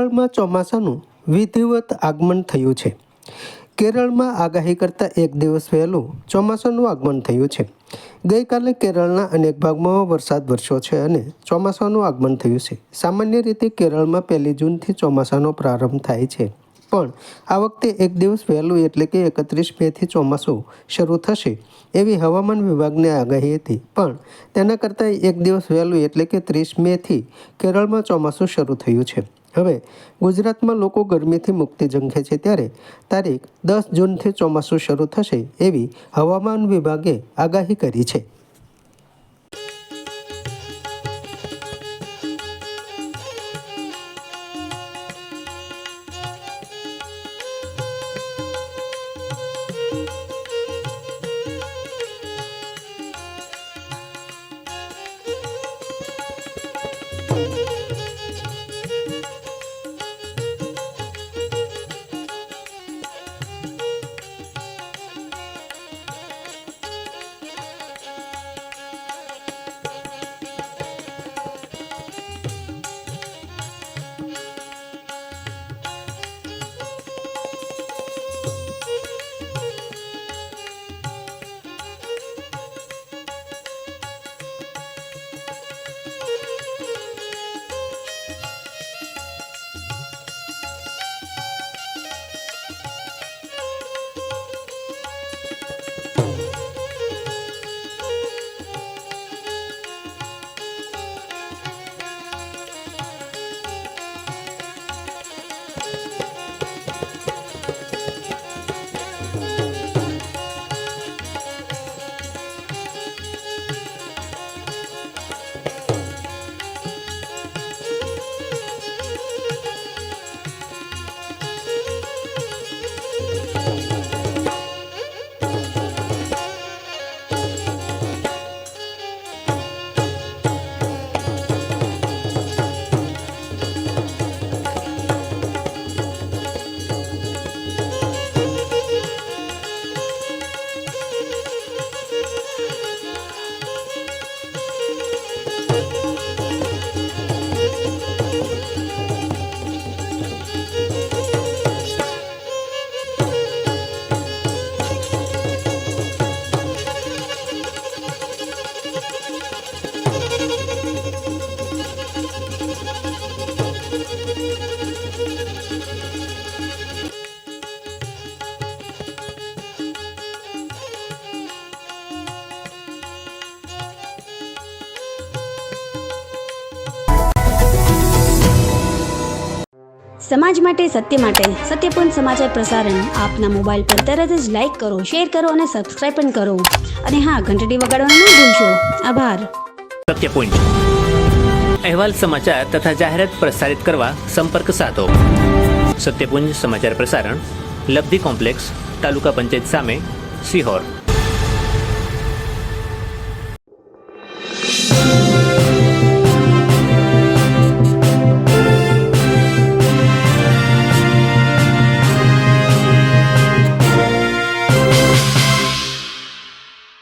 કેરળમાં ચોમાસાનું વિધિવત આગમન થયું છે। કેરળમાં આગાહી કરતાં એક દિવસ વહેલું ચોમાસાનું આગમન થયું છે। ગઈકાલે કેરળના અનેક ભાગમાં વરસાદ વરસ્યો છે અને ચોમાસાનું આગમન થયું છે। સામાન્ય રીતે કેરળમાં 1 જૂનથી ચોમાસાનો પ્રારંભ થાય છે, પણ આ વખતે એક દિવસ વહેલું એટલે કે 31 મેથી ચોમાસું શરૂ થશે એવી હવામાન વિભાગની આગાહી હતી, પણ તેના કરતાં એક દિવસ વહેલું એટલે કે 30 મેથી કેરળમાં ચોમાસું શરૂ થયું છે। હવે ગુજરાતમાં લોકો ગરમીથી મુક્તિ ઝંખે છે, ત્યારે તારીખ 10 જૂનથી ચોમાસું શરૂ થશે એવી હવામાન વિભાગે આગાહી કરી છે। સમાજ માટે સત્ય માટે સત્યપૂર્ણ સમાચાર પ્રસારણ આપના મોબાઈલ પર તરત જ લાઈક કરો, શેર કરો અને સબસ્ક્રાઇબ પણ કરો, અને હા, ઘંટડી વગાડવાનું ન ભૂલશો। આભાર। સત્યપુંજ અહેવાલ, સમાચાર તથા જાહેરાત પ્રસારિત કરવા સંપર્ક સાધો। સત્યપુંજ સમાચાર પ્રસારણ, લબ્ધિ કોમ્પ્લેક્સ, તાલુકા પંચાયત સામે, સિહોર।